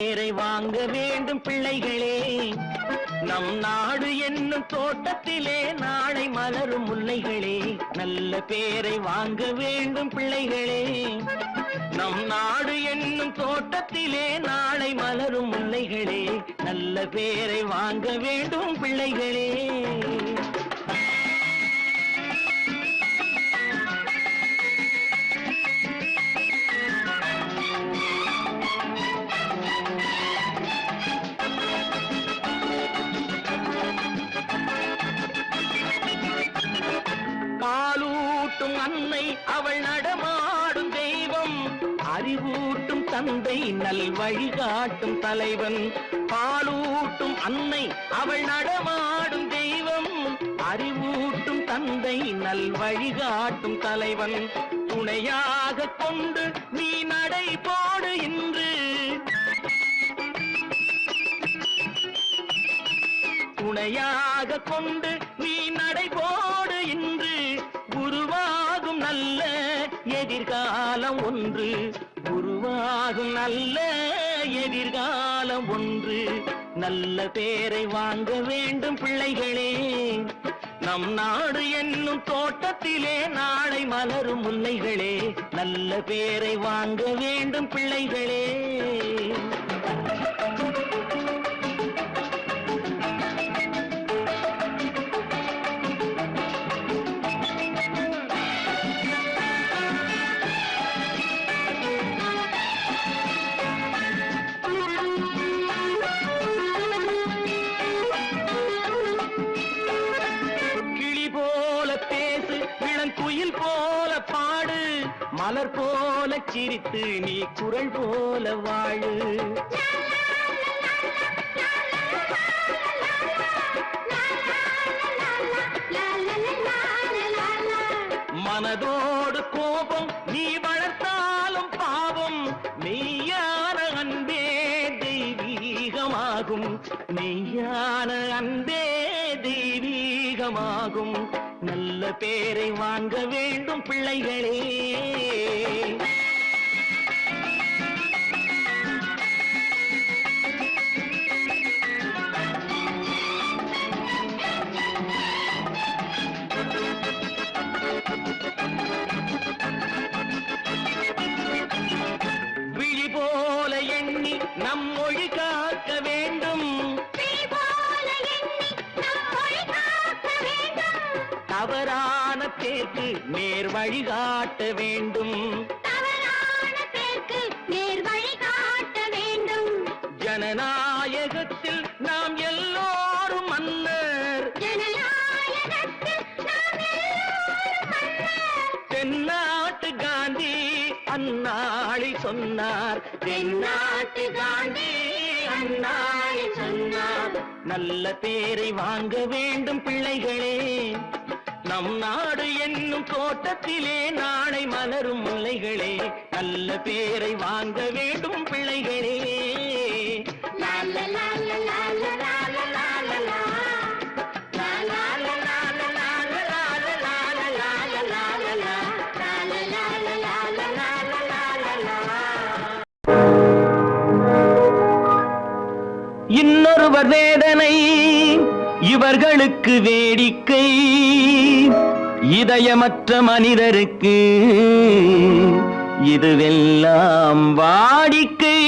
பேரை வாங்க வேண்டும் பிள்ளைகளே, நம் நாடு என்னும் தோட்டத்திலே நாளை மலரும் முல்லைகளே. நல்ல பேரை வாங்க வேண்டும் பிள்ளைகளே, நம் நாடு என்னும் தோட்டத்திலே நாளை மலரும் முல்லைகளே. நல்ல பேரை வாங்க வேண்டும் பிள்ளைகளே. பாலூட்டும் அன்னை அவள் நடமாடும் தெய்வம், அறிவூட்டும் தந்தை நல் வழிகாட்டும் தலைவன். பாலூட்டும் அன்னை அவள் நடமாடும் தெய்வம், அறிவூட்டும் தந்தை நல் வழிகாட்டும் தலைவன். துணையாக கொண்டு நீ நடை போடு இன்று, துணையாக கொண்டு நீ நடை போடு இன்று. உருவாகும் நல்ல எதிர்காலம் ஒன்று, உருவாகும் நல்ல எதிர்காலம் ஒன்று. நல்ல பேரை வாங்க வேண்டும் பிள்ளைகளே, நம் நாடு என்னும் தோட்டத்திலே நாளை மலரும் முல்லைகளே. நல்ல பேரை வாங்க வேண்டும் பிள்ளைகளே. குயில் போல பாடு, மலர் போல சிரித்து நீ குரல் போல வாழு. மனதோடு கோபம் நீ வளர்த்தாலும் பாவம், மெய்யான அன்பே தெய்வீகமாகும், மெய்யான அன்பே தெய்வீகமாகும். நல்ல பேரை வாங்க வேண்டும் பிள்ளைகளே. விழி போல எண்ணி நம் மொழி காக்க வேண்டும், தவறான பேருக்கு நேர் வழிகாட்ட வேண்டும், ஜனநாயகத்தில் நாம் எல்லோரும் மன்னர், தென்னாட்டு காந்தி அந்நாளில் சொன்னார், தென்னாட்டு காந்தி அந்நாளில் சொன்னார். நல்ல பேரை வாங்க வேண்டும் பிள்ளைகளே, நம் நாடு என்னும் தோட்டத்திலே நாளை மலரும் முல்லைகளே. நல்ல பேரை வாங்க வேண்டும் பிள்ளைகளே. இன்னொருவர் வேதனை இவர்களுக்கு வேடிக்கை, இதயமற்ற மனிதருக்கு இதுவெல்லாம் வாடிக்கை.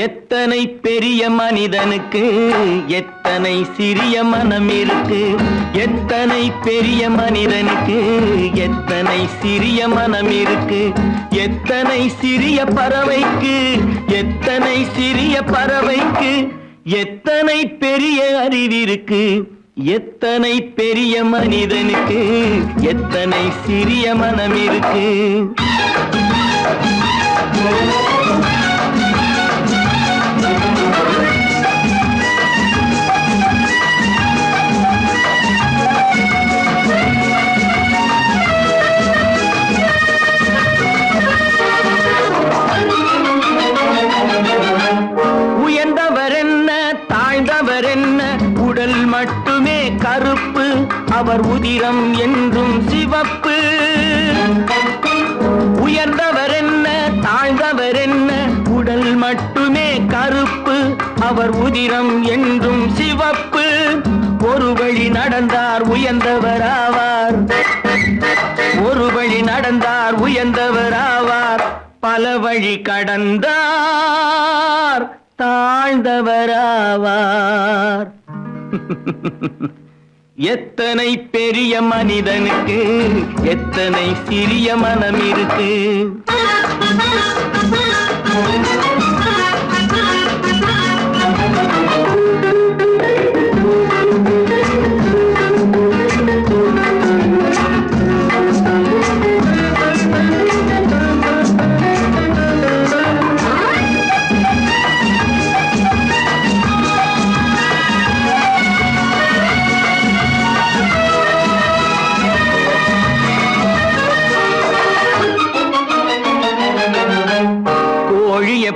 எத்தனை பெரிய மனிதனுக்கு எத்தனை சிறிய மனம் இருக்கு, எத்தனை பெரிய மனிதனுக்கு எத்தனை சிறிய மனம் இருக்கு. எத்தனை சிறிய பறவைக்கு எத்தனை சிறிய பறவைக்கு எத்தனை பெரிய அறிவிருக்கு, எத்தனை பெரிய மனிதனுக்கு எத்தனை சிறிய மனம் இருக்கு. உயர்ந்தவர் என்ன தாழ்ந்தவர் என்ன, உடல் மட்டுமே கருப்பு, அவர் உதிரம் என்றும் சிவப்பு. அவர் உதிரம் என்றும் சிவப்பு. ஒரு வழி நடந்தார் உயர்ந்தவராவார், ஒரு வழி நடந்தார் உயர்ந்தவராவார். பல வழி கடந்தார் தாழ்ந்தவராவார். எத்தனை பெரிய மனிதனுக்கு எத்தனை சிறிய மனம் இருக்கு.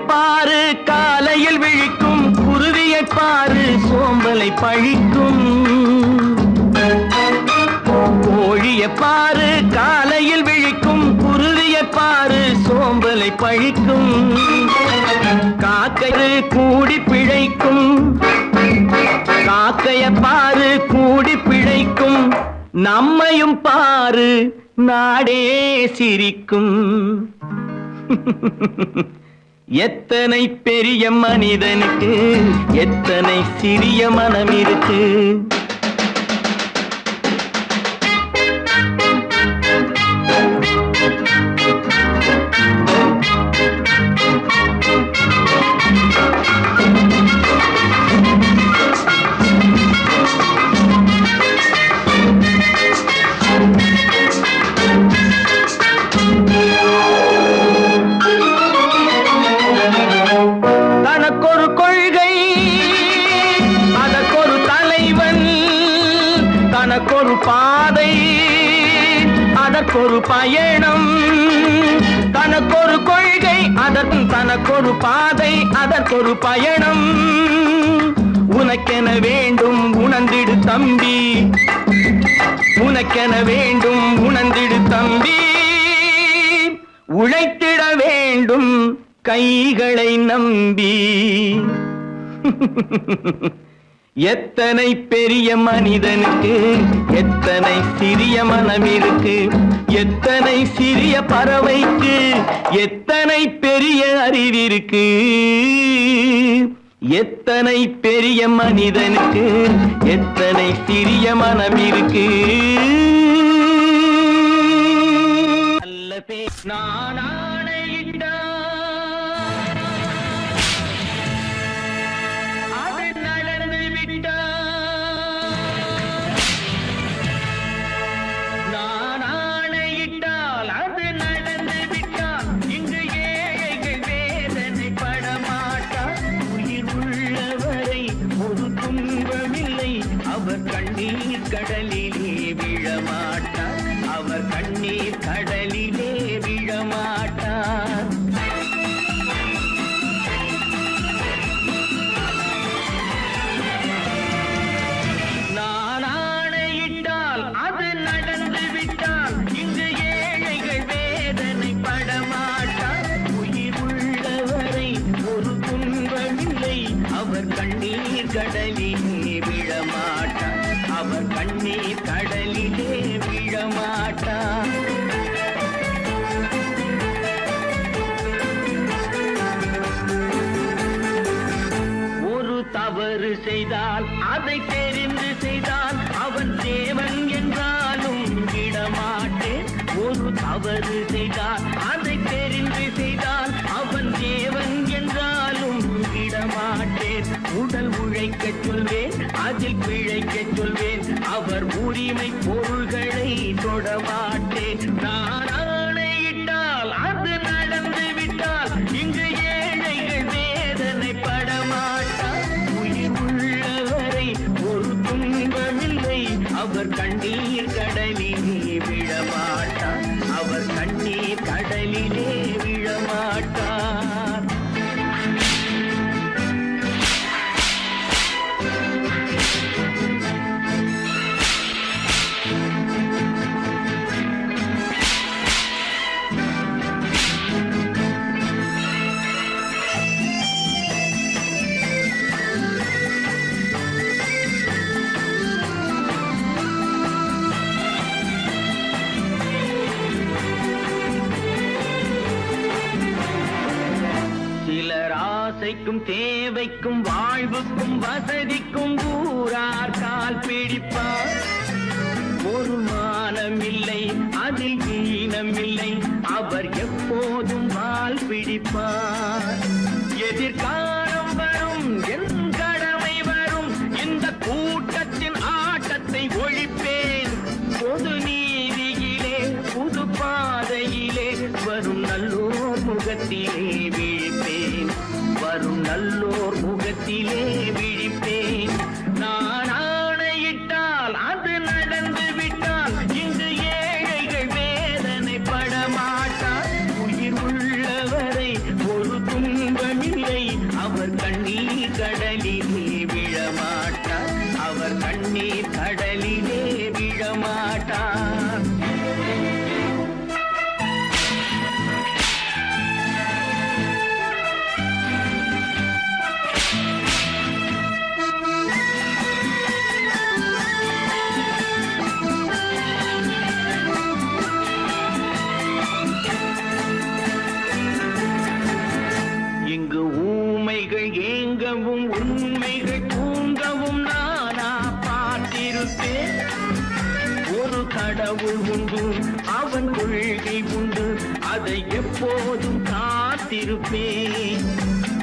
பாரு காலையில் விழிக்கும், குருவியை பாரு சோம்பலை பழிக்கும். கோழியை பாரு காலையில் விழிக்கும், குருவியை பாரு சோம்பலை பழிக்கும். காக்கை கூடி பிழைக்கும், காக்கைய பாரு கூடி பிழைக்கும். நம்மையும் பாரு நாடே சிரிக்கும். எத்தனை பெரிய மனிதனுக்கு எத்தனை சிறிய மனம் இருக்கு. தனக்கொரு பாதை அதற்கொரு பயணம், தனக்கொரு கொள்கை தனக்கொரு பாதை அதற்கொரு பயணம். உனக்கென வேண்டும் உணர்ந்திடு தம்பி, உனக்கென வேண்டும் உணர்ந்திடு தம்பி. உழைத்திட வேண்டும் கைகளை நம்பி. எத்தனை பெரிய மனிதனுக்கு எத்தனை சிறிய மனம் இருக்கு. எத்தனை சிறிய பறவைக்கு எத்தனை பெரிய அறிவிருக்கு. எத்தனை பெரிய மனிதனுக்கு எத்தனை சிறிய மனம் இருக்கு. நான் கண்ணீர் கடலிலே விழமாட்டார், அவர் கண்ணீர் கடலிலே விழமாட்டார். நான் ஆணையிட்டால் அது நடந்து விட்டால் இங்கு ஏழைகள் வேதனை படமாட்டார். உயிர் உள்ளவரை ஒரு துன்பமில்லை, அவர் கண்ணீர் கடலிலே விழமாட்டார், அவர் கண்ணீர் கடலிலே விழமாட்டார். ஒரு தவறு செய்தால் அதை தெரிந்து செய்தால் அவன் தேவன் என்றாலும் விடமாட்டேன். ஒரு தவறு செய்தால் அதை தெரிந்து செய்தால் அவன் தேவன் என்றாலும் விடமாட்டேன். உடல் உழைக்கச் சொல்வேன், அதில் பிழைக்கச் சொல்வேன், அவர் உரிமை பொருள்களை தொடமாட்டேன். நான் ஆணையிட்டால் அது நடந்து விட்டால் இங்கு ஏழைகள் வேதனை படமாட்டார். உயிர் உள்ளவரை ஒரு துன்பமில்லை, அவர் கண்ணீர் கடலிலே விழமாட்டார், அவர் கண்ணீர் கடலிலே விழமாட்டார். ஆசைக்கும் தேவைக்கும் வாழ்வுக்கும் வசதிக்கும் ஊரார் கால் பிடிப்பார். ஒரு மானமில்லை அதில் ஈனமில்லை, அவர் எப்போதும் வால் பிடிப்பார். எதிர்காலம் வரும் என் கடமை வரும், இந்த கூட்டத்தின் ஆட்டத்தை ஒழிப்பேன். பொது நீதியிலே புது பாதையிலே வரும் நல்லோர் முகத்திலே விழிப்பேன். வரும் நல்லோர் முகத்திலே விழிப்பேன். நான் ஆணையிட்டால் அது நடந்து விட்டால் இங்கு ஏழைகள் வேதனை படமாட்டார். உயிர் உள்ளவரை ஒரு துன்பமில்லை, அவர் கண்ணீர் கடலிலே விழமாட்டார். அவர் கண்ணீர் கடலிலே விழமாட்டார். இங்கு ஊமைகள் ஏங்கவும் உண்மைகள் தூங்கவும் நானா பார்த்திருப்பேன். ஒரு கடவுள் உண்டு, அவன் கொள்கை உண்டு, அதை எப்போதும் காத்திருப்பேன்.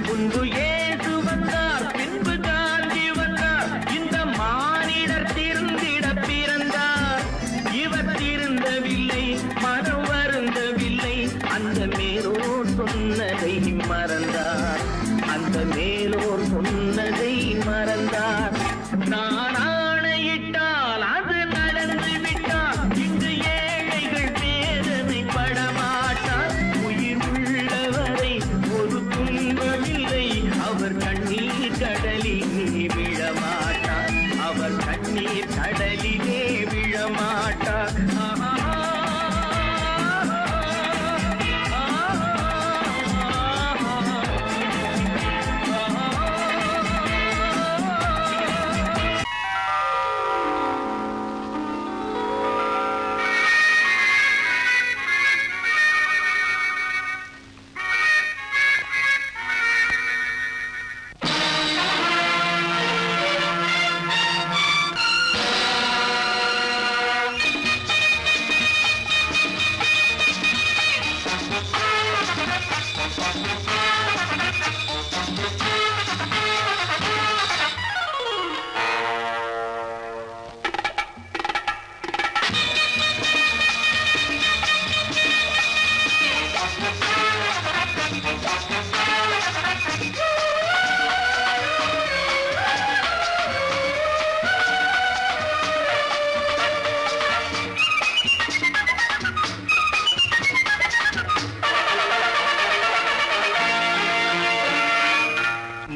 முன்பு இயேசு வந்தார், பின்பு காந்தி வந்தார், இந்த மானிடர் திருந்திட பிறந்தார். இவர் திருந்தவில்லை, மனம் வருந்தவில்லை, அந்த மேலோர் சொன்னதை மறந்தார். அந்த மேலோர் சொன்னதை மறந்தார். நான் ஆணையிட்டால் அது நடந்து விட்டால் இங்கு ஏழைகள் வேதனை படமாட்டார். உயிர் உள்ளவரை ஒரு துன்பமில்லை, அவர் கண்ணீர் கடலிலே விழமாட்டார். அவர் கண்ணீர் கடலிலே விழமாட்டார்.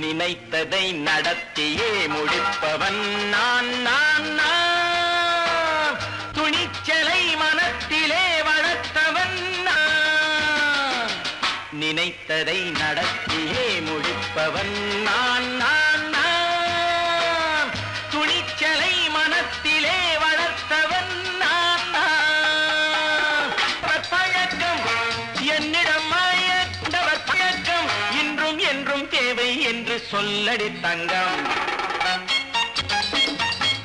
நினைத்ததை நடத்தியே முடிப்பவன் நான் நான் நான். துணிச்சலை மனத்திலே வளர்த்தவன் நான். நினைத்ததை நடத்தியே முடிப்பவன் நான் நான் நான். துணிச்சலை மனத்திலே வளர்த்தவன் நான் நான். பழக்கம் என்னிடம் மாயவர் பழக்கம் இன்றும் என்றும் தேவை என்று சொல்லடி தங்கம்.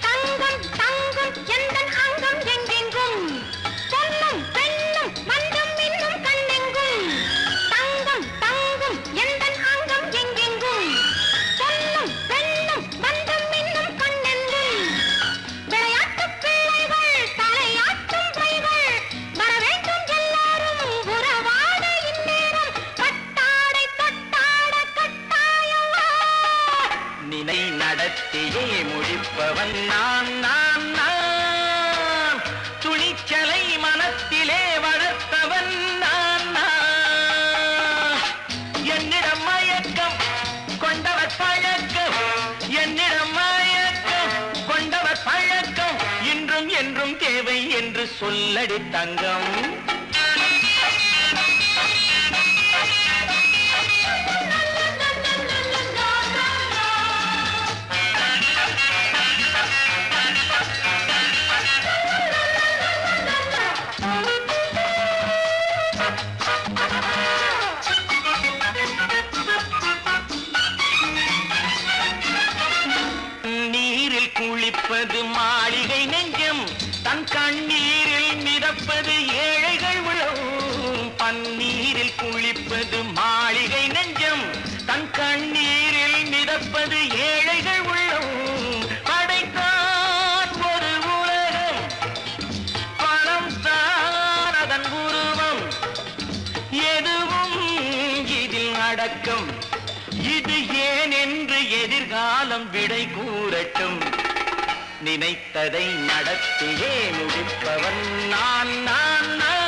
தங்கம் தங்கம் எந்தன் அங்கம் எங்கெங்கும், பொன்னும் பெண்ணும் மண்டும் இன்னும் கண்ணெங்கும். தங்கம் தங்கம் எந்தன் அங்கம் எங்கெங்கும், பொன்னும் பெண்ணும் மண்டும் இன்னும் கண்ணெங்கும். விளையாட்டு பிள்ளைகள் தலையாட்டும் கைகள், வர வேண்டும் எல்லாரும் உறவாட இந்நேரம். பட்டாடை தொட்டாட கட்டாயவா. நினை நடத்தியே முடிப்பவன் நான் நான் நான். துணிச்சலை மனத்திலே வளர்த்தவன் நான் நான். என்னிடம் மயக்கம் கொண்டவர் பழக்கம், என்னிடம் மயக்கம் கொண்டவர் பழக்கம் இன்றும் என்றும் தேவை என்று சொல்லடி தங்கம். பன்னீரில் குளிப்பது மாளிகை நெஞ்சம், தன் கண்ணீரில் மிதப்பது ஏழைகள் உள்ளம். படைத்தான் ஒரு உலகம், பணம் தான் அதன் உருவம், எதுவும் இதில் அடக்கம். இது ஏன் என்று எதிர்காலம் விடை கூறட்டும். நினைத்ததை நடத்தியே முடிப்பவன் நான் நான் நான்.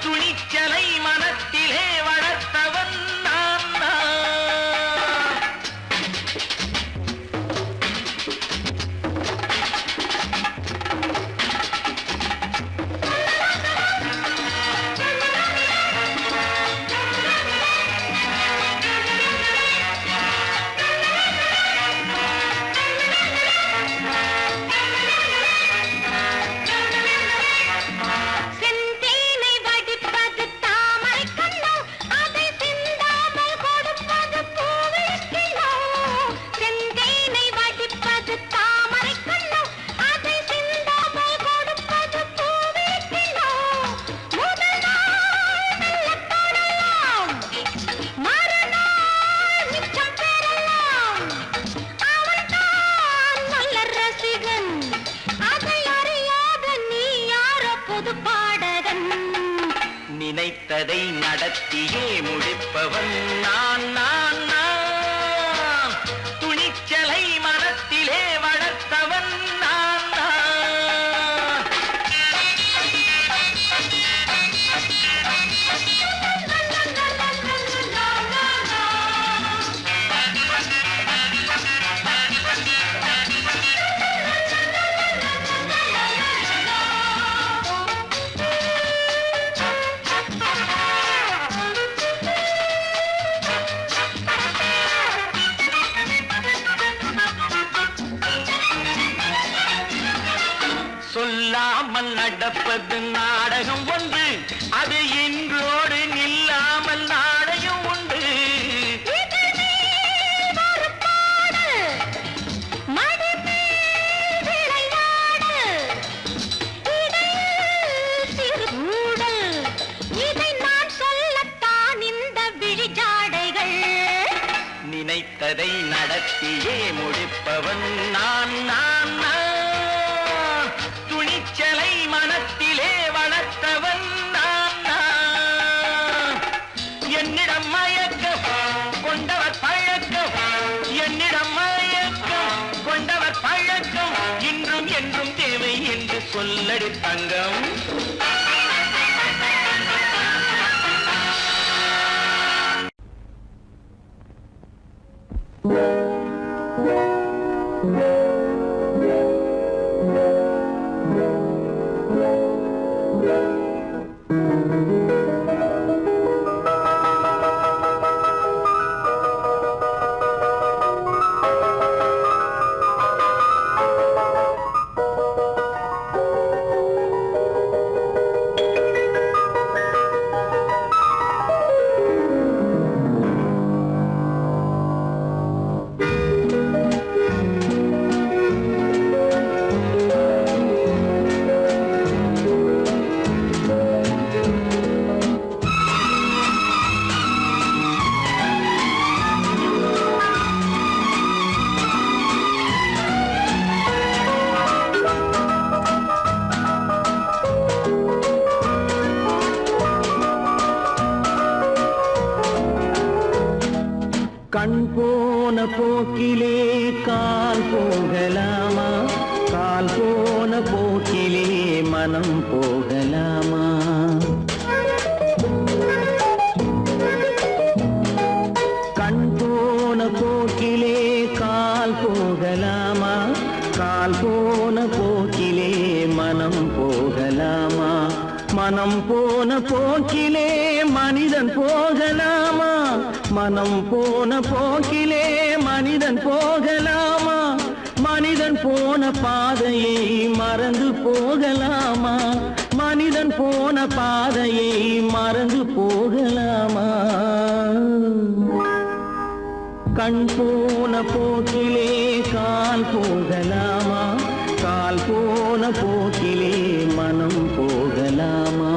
துணிச்சலை மனத்திலே வளர்த்தவன் நான் நான். செந்தேனை வடிப்பது தாமரை கண்ணோ, அதை சிந்தாமல் கொடுப்பது பூவிக்கிளோ. செந்தேனை வடிப்பது தாமரை கண்ணோ, அதை சிந்தாமல் கொடுப்பது பூவிக்கிளோ. முதல் நாள் மெல்லத் தொடலாம், மறுநாள் மிச்சம் பெறலாம். அவன்தான் நல்ல ரசிகன், அதை அறியாத நீ யாரோ புது பாடகன். நினைத்ததை நடத்தியே முடிப்பவன் நான் நான் நான். துணிச்சலை மனத்திலே வளர்த்தவன் நான் நான். சொல்லாமல் நடப்பது நாடகம் ஒன்று, அது இன்றோடு நில்லாமல் நாடகம் உண்டு. இதழ் மேல் ஒரு பாடு, மடி மேல் விளையாடு, இடையில் சிறு ஊடல், இதை நான் சொல்லத்தான் இந்த விழிஜாடைகள். நினைத்ததை நடத்தியே முடிப்பவன் நான் நான் நான். துணிச்சலை மனத்திலே வளர்த்தவன் நான் நான். என்னிடம் மயக்கம் கொண்டவர் பழக்கம், என்னிடம் மயக்கம் கொண்டவர் பழக்கம், இன்றும் என்றும் தேவை என்று சொல்லடி தங்கம். கண் போன போக்கிலே கால் போகலாமா, கால் போன போக்கிலே மனம் போகலாமா. கண் போன போக்கிலே கால் போகலாமா, கால் போன போக்கிலே மனம் போகலாமா. மனம் போன போக்கிலே மனிதன் போகலாமா, மனம் போன போக்கிலே மனிதன் போகலாமா. மனிதன் போன பாதையை மறந்து போகலாமா, மனிதன் போன பாதையை மறந்து போகலாமா. கண் போன போக்கிலே கால் போகலாமா, கால் போன போக்கிலே மனம் போகலாமா.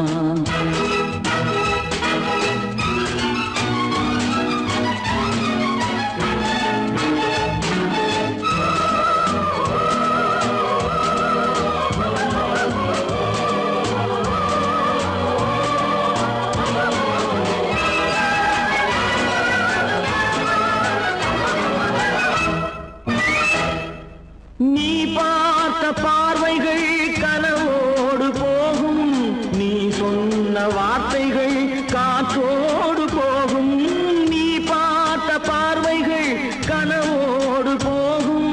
உருவங்கள் காற்றோடு போகும், நீ பார்த்த பார்வைகள் கனவோடு போகும்,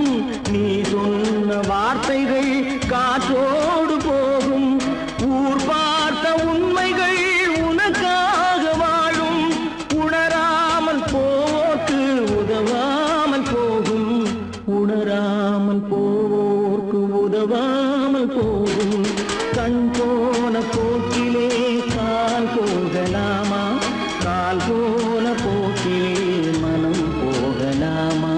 நீ சொன்ன வார்த்தைகள் காற்றோடு போகும், ஊர் பார்த்த உண்மைகள் உனக்காக வாழும், உணராமல் போக்கு உதவாமல் போகும், உணராமல் போவோர்க்கு உதவாமல் போகும். கண் போன போக்கிலே கால் போகலாமா, கால் போன போக்கிலே மனம் போகலாமா?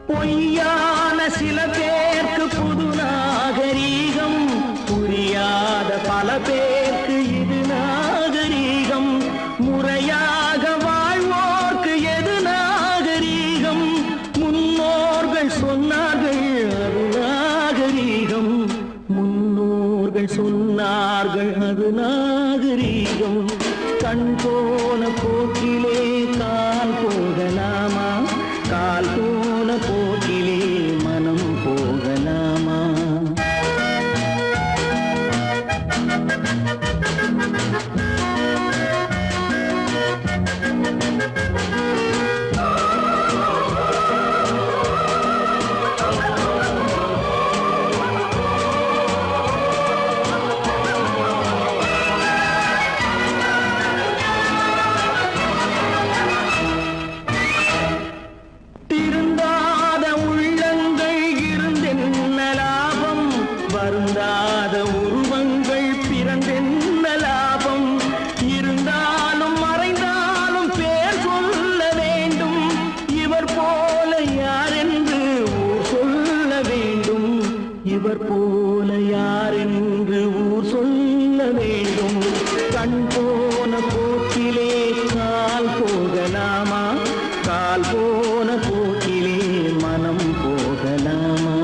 பொய்யான சில பேருக்கு புது நாகரீகம், புரியாத பல பேருக்கு இது நாகரீகம், முறையாக வாழ்வோர்க்கு எது நாகரீகம்? முன்னோர்கள் சொன்னார்கள் அது நாகரீகம், முன்னோர்கள் சொன்னார்கள் அது நாகரீகம். கண் போன போக்கிலே கால் போகலாமா, கால் போன போக்கிலே மனம் போகலாமா? திருந்தாத உள்ளங்கள் இருந்தென்ன லாபம், வருந்தாத உருவங்கள் பிறந்தென்ன லாபம்? இருந்தாலும் மறைந்தாலும் பேர் சொல்ல வேண்டும், இவர் போல யாரென்று ஊர் சொல்ல வேண்டும், இவர் போல யாரென்று ஊர் சொல்ல வேண்டும். கண் போன போக்கிலே கால் போகலாமா, கால் போன போக்கிலே மனம் போகலாமா?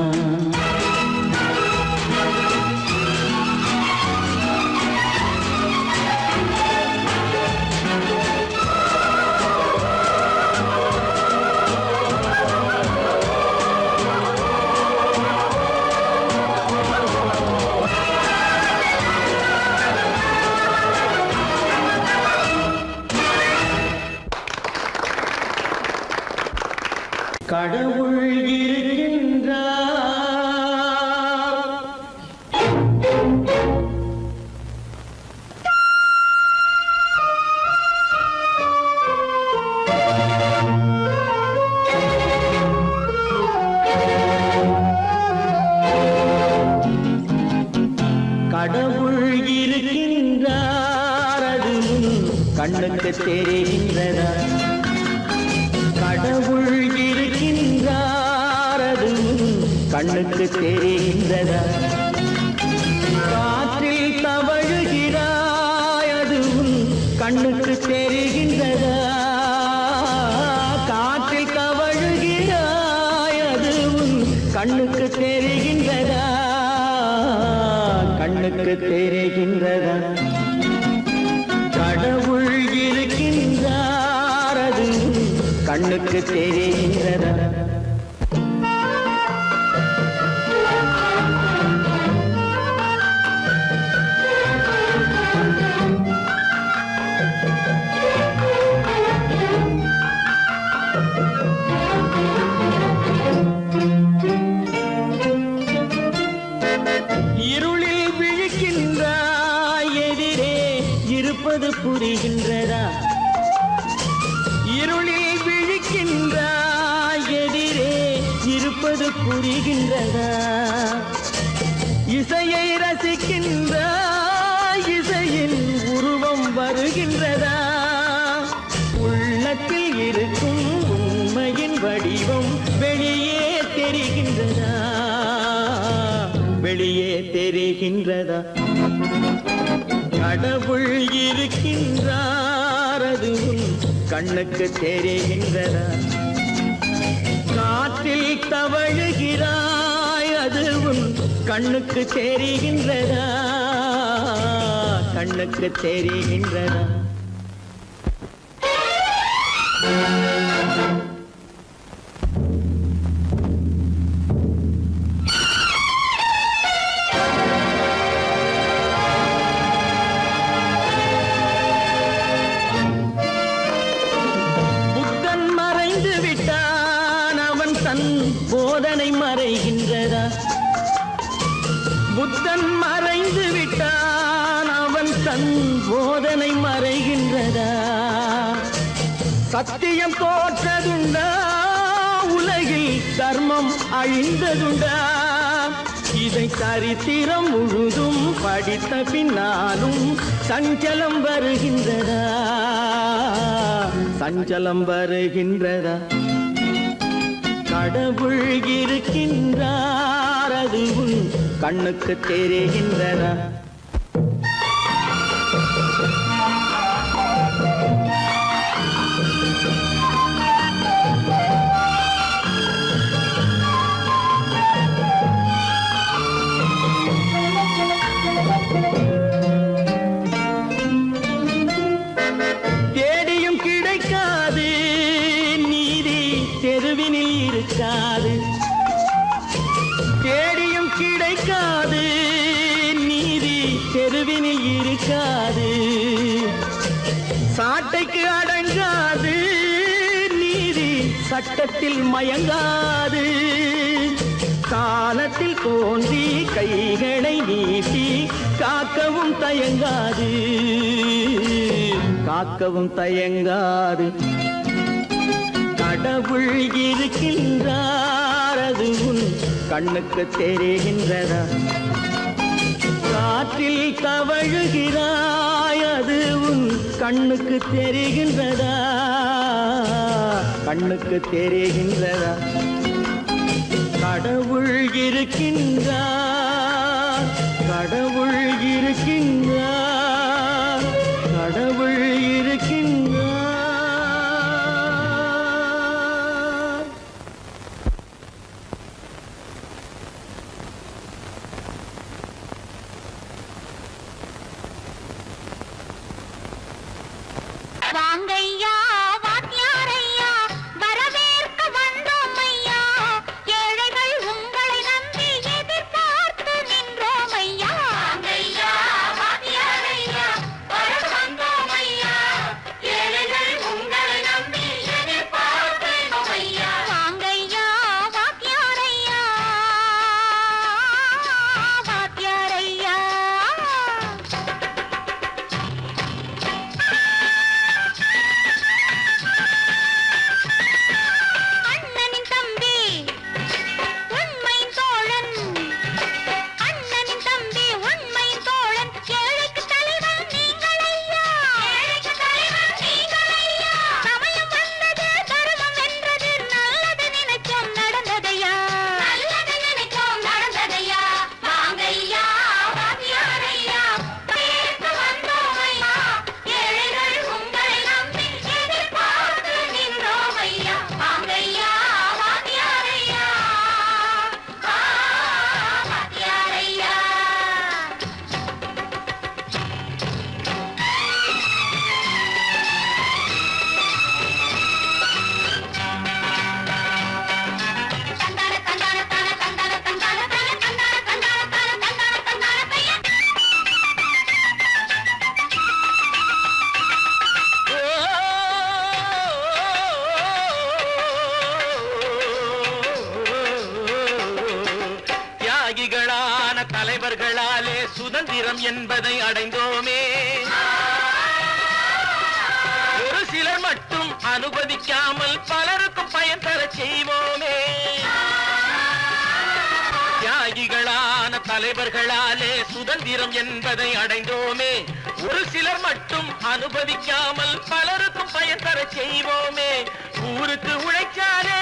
கடவுள் இருக்கின்றார், கடவுள் இருக்கின்றார், அது கண்ணுக்கு தெரிகின்றதா? கடவுள் இருக்கின்றார், அது கண்ணுக்கு தெரிகின்றதா? காற்றில் தவழுகிறாய், அது கண்ணுக்கு தெரிகின்றதா? காற்றில் தவழுகிறாய், அது கண்ணுக்கு தெரிகின்றதா? கண்ணுக்கு தெரிகின்றதா? கடவுள் இருக்கின்றார், அது கண்ணுக்கு தெரிகின்றதா? இருளில் விழிக்கின்றாய், எதிரே இருப்பது புரிகின்றதா? இருளில் விழிக்கின்றாய், எதிரே இருப்பது புரிகின்றதா? இசையை ரசிக்கின்றாய், இசையின் உருவம் வருகின்றதா? உள்ளத்தில் இருக்கும் உண்மையின் வடிவம் வெளியே தெரிகின்றதா? தெரிகின்றதா வெளியே தெரிகின்றதா கடவுள் இருக்கின்றார் அதுவும் கண்ணுக்கு தெரிகின்றதா காற்றில் தவழுகிறாய் அதுவும் கண்ணுக்கு தெரிகின்றதா கண்ணுக்கு தெரிகின்றதா போதனை மறைகின்றதா புத்தன் மறைந்து விட்டான் அவன் தன் போதனை மறைகின்றதா சத்தியம் தோற்றதுண்டா உலகில் தர்மம் அழிந்ததுண்டா இதை சரித்திரம் முழுதும் படித்த பின்னாலும் சஞ்சலம் வருகின்றதா சஞ்சலம் வருகின்றதா கடவுள் இருக்கின்றார் அதுவும் கண்ணுக்கு தெரிகின்றதா தேடியும் கிடைக்காது நீதி தெருவினில் இருக்காது தேடியும் கிடைக்காது நீதி தெருவினில் இருக்காது சாட்டைக்கு அடங்காது நீதி சட்டத்தில் மயங்காது காலத்தில் தோன்றி கைகளை நீட்டி காக்கவும் தயங்காது காக்கவும் தயங்காது கடவுள் இருக்கின்றார் அது உன் கண்ணுக்கு தெரிகின்றதா காற்றில் தவழுகிறாய் அது உன் கண்ணுக்கு தெரிகின்றதா கண்ணுக்கு தெரிகின்றதா கடவுள் இருக்கின்றார் கடவுள் இருக்கின்றார் கடவுள் இருக்கின்றார் வாங்கையா வாத்தியாரையா வரவேற்க வந்தோம் ஐயா ஏழைகள் உங்களை நம்பி எதிர்பார்த்து நின்றோம் ஐயா வாங்கையா வாத்தியாரையா வரவேற்க வந்தோம் ஐயா ஏழைகள் உங்களை நம்பி எதிர்பார்த்து நின்றோம் ஐயா வாங்கையா வாத்தியாரையா வாத்தியாரையா அண்ணனின் தம்பி உண்மையின் தோழன் அண்ணனின் தம்பி உண்மையின் தோழன் ஏழைக்கு தலைவன் நீங்கள் ஐயா ஏழைக்கு தலைவன் நீங்கள் ஐயா சமயம் வந்தது தர்மம் வென்றது நல்லது நினைச்சோம் நடந்ததையா நல்லது நினைச்சோம் நடந்ததையா வாங்கையா வாத்தியாரையா பேர்த்து வந்தோம் ஐயா ஏழைகள் உங்களை நம்பி எதிர்பார்த்து நின்றோம் ஐயா வாங்கையா வாத்தியாரையா வாத்தியாரையா தந்தான தந்தான தான தந்தான தந்தான பைய தந்தான தந்தான தான தந்தான தந்தான பைய தியாகிகளான தலைவர்களாலே சுதந்திரம் என்பதை அடைந்தோமே ஒரு சிலர் மட்டும் அனுமதிக்காமல் பலருக்கும் பயன் தர செய்வோமே தியாகிகளான தலைவர்களாலே சுதந்திரம் என்பதை அடைந்தோமே ஒரு சிலர் மட்டும் அனுமதிக்காமல் பலருக்கும் பயன் தர செய்வோமே ஊருக்கு உழைச்சாலே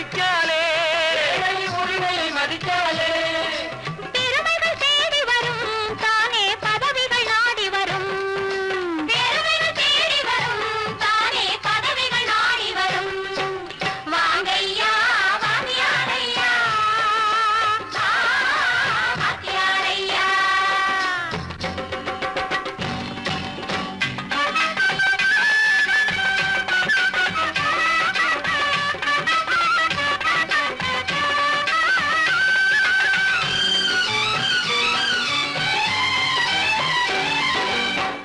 மதிச்சாலே உரிமையை மதிச்சாலே பெருமைகள் தேடி வரும் தானே பதவிகள் நாடி வரும் பெருமைகள் தேடி வரும் தானே பதவிகள் நாடி வரும் வாங்கையா வாங்கியாரையா வாங்கியாரையா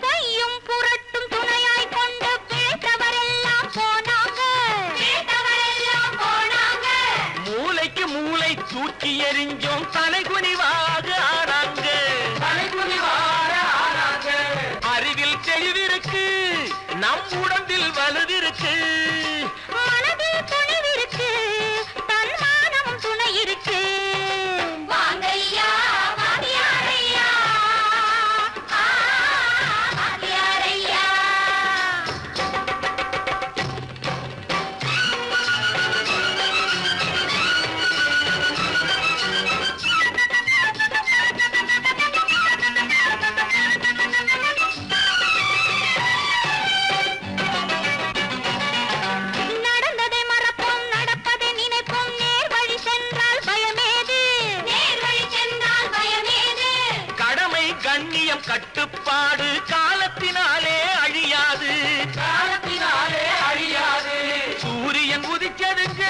பொய்யும் புரட்டும் துணையாய் கொண்டு பிழைத்தவரெல்லாம் போனாங்க பிழைத்தவரெல்லாம் போனாங்க மூளைக்கு மூளை தூக்கி எறிஞ்சோம் தலைகுனிவாக ஆனாங்க அறிவில் தெளிவிருக்கு நம் உடம்பில் வலுவிருக்கு மனதில் துணிவிருக்கு தன்மானமும் துணை இருக்கு வாங்கையா வாங்கியாரையா வாங்கியாரையா நடந்ததை மறப்போம் நடப்பதை நினைப்போம் நேர் வழி சென்றால் பயமேது நேர் வழி சென்றால் பயமேது கடமை கண்ணியம் கட்டுப்பாடு காலத்தினாலே அழியாது சூரியன் உதிச்சதுங்க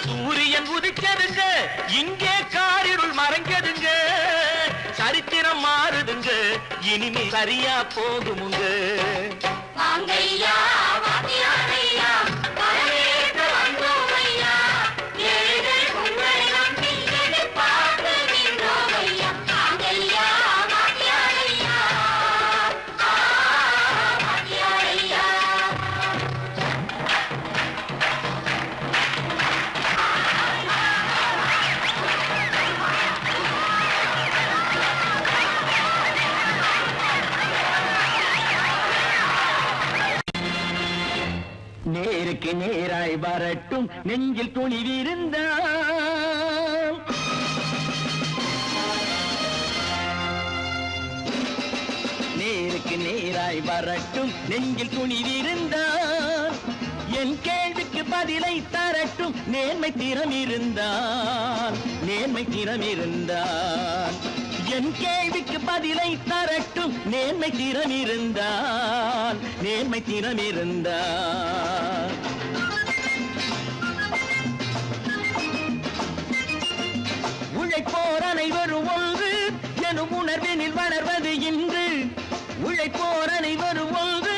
சூரியன் உதிச்சதுங்க இங்கே காரிருள் மறைஞ்சதுங்க சரித்திரம் மாறுதுங்க இனிமே சரியா போகுமுங்க வாங்கையா வாங்கியாரையா வரவேற்க வந்தோமையா ஏழைகள் உங்களை நம்பி எதிர்பார்த்து நின்றோமையா வாங்கையா வாங்கியாரையா வாங்கியாரையா நேருக்கு நேராய் வரட்டும் நெஞ்சில் துணிவிருந்தால் நேருக்கு நேராய் வரட்டும் நெஞ்சில் துணிவிருந்தால் என் கேள்விக்கு பதிலை தரட்டும் நேர்மை திறம் இருந்தால் என் கேள்விக்கு பதிலை தரட்டும் நேர்மை திறம் இருந்தால் உழைப்போர் அனைவரும் ஒன்று எனும் உணர்வினில் வளர்வது இன்று உழைப்போர் அனைவரும் ஒன்று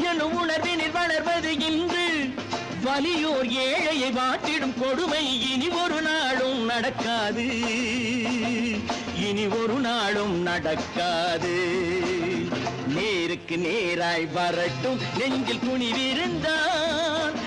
எனும் உணர்வினில் வளர்வது இன்று வலியோர் ஏழையை வாட்டிடும் கொடுமை இனி ஒரு நாளும் நடக்காது நேருக்கு நேராய் வரட்டும் நெஞ்சில் துணிவிருந்தால்